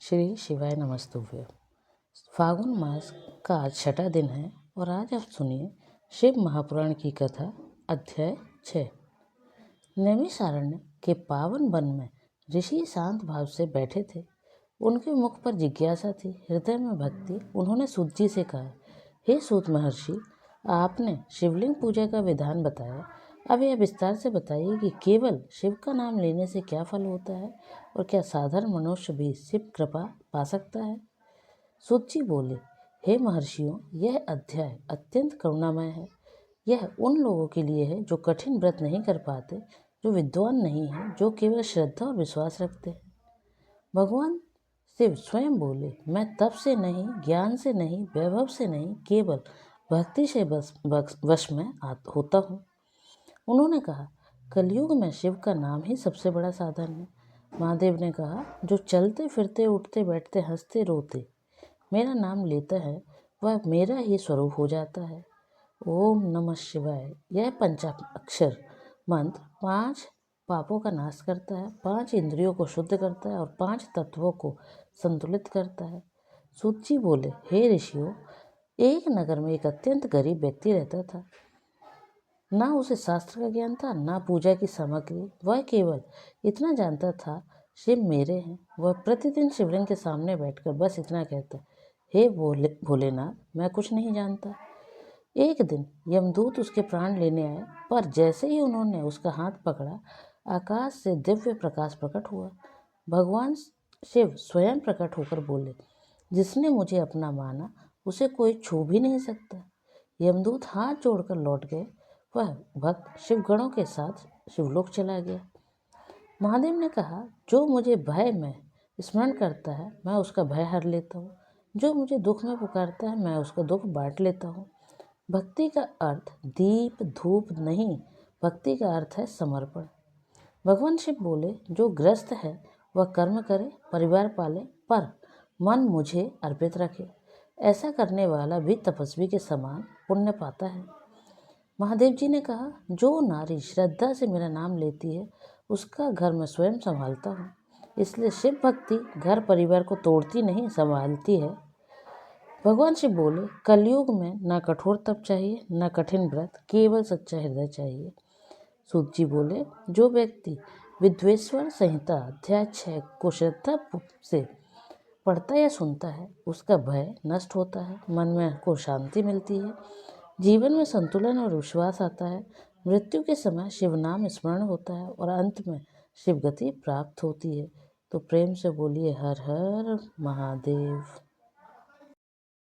श्री शिवाय नमस्तुभ्य। फागुन मास का आज छठा दिन है और आज आप सुनिए शिव महापुराण की कथा अध्याय 6। नैमिषारण्य के पावन वन में ऋषि शांत भाव से बैठे थे। उनके मुख पर जिज्ञासा थी, हृदय में भक्ति। उन्होंने सूत जी से कहा, हे सूत महर्षि, आपने शिवलिंग पूजा का विधान बताया। अब यह विस्तार से बताइए कि केवल शिव का नाम लेने से क्या फल होता है और क्या साधारण मनुष्य भी शिव कृपा पा सकता है। सूत जी बोले, हे महर्षियों, यह अध्याय अत्यंत करुणामय है। यह उन लोगों के लिए है जो कठिन व्रत नहीं कर पाते, जो विद्वान नहीं है, जो केवल श्रद्धा और विश्वास रखते हैं। भगवान शिव स्वयं बोले, मैं तप से नहीं, ज्ञान से नहीं, वैभव से नहीं, केवल भक्ति से वश में होता हूँ। उन्होंने कहा, कलयुग में शिव का नाम ही सबसे बड़ा साधन है। महादेव ने कहा, जो चलते फिरते उठते बैठते हंसते रोते मेरा नाम लेता है, वह मेरा ही स्वरूप हो जाता है। ओम नमः शिवाय यह पंचाक्षर मंत्र 5 पापों का नाश करता है, 5 इंद्रियों को शुद्ध करता है और 5 तत्वों को संतुलित करता है। सूत जी बोले, हे ऋषियों, एक नगर में एक अत्यंत गरीब व्यक्ति रहता था। ना उसे शास्त्र का ज्ञान था, ना पूजा की सामग्री। वह केवल इतना जानता था, शिव मेरे हैं। वह प्रतिदिन शिवलिंग के सामने बैठकर बस इतना कहता, हे भोलेनाथ, मैं कुछ नहीं जानता। एक दिन यमदूत उसके प्राण लेने आए, पर जैसे ही उन्होंने उसका हाथ पकड़ा, आकाश से दिव्य प्रकाश प्रकट हुआ। भगवान शिव स्वयं प्रकट होकर बोले, जिसने मुझे अपना माना उसे कोई छू भी नहीं सकता। यमदूत हाथ जोड़कर लौट गए। वह भक्त शिवगणों के साथ शिवलोक चला गया। महादेव ने कहा, जो मुझे भय में स्मरण करता है, मैं उसका भय हर लेता हूँ। जो मुझे दुख में पुकारता है, मैं उसका दुख बांट लेता हूँ। भक्ति का अर्थ दीप धूप नहीं, भक्ति का अर्थ है समर्पण। भगवान शिव बोले, जो ग्रस्त है वह कर्म करे, परिवार पाले, पर मन मुझे अर्पित रखे। ऐसा करने वाला भी तपस्वी के समान पुण्य पाता है। महादेव जी ने कहा, जो नारी श्रद्धा से मेरा नाम लेती है, उसका घर मैं स्वयं संभालता हूँ। इसलिए शिव भक्ति घर परिवार को तोड़ती नहीं, संभालती है। भगवान शिव बोले, कलयुग में ना कठोर तप चाहिए, ना कठिन व्रत, केवल सच्चा हृदय चाहिए। सूत जी बोले, जो व्यक्ति विद्वेश्वर संहिता अध्याय 6 को श्रद्धा से पढ़ता या सुनता है, उसका भय नष्ट होता है, मन में को शांति मिलती है, जीवन में संतुलन और विश्वास आता है। मृत्यु के समय शिव नाम स्मरण होता है और अंत में शिव गति प्राप्त होती है। तो प्रेम से बोलिए, हर हर महादेव।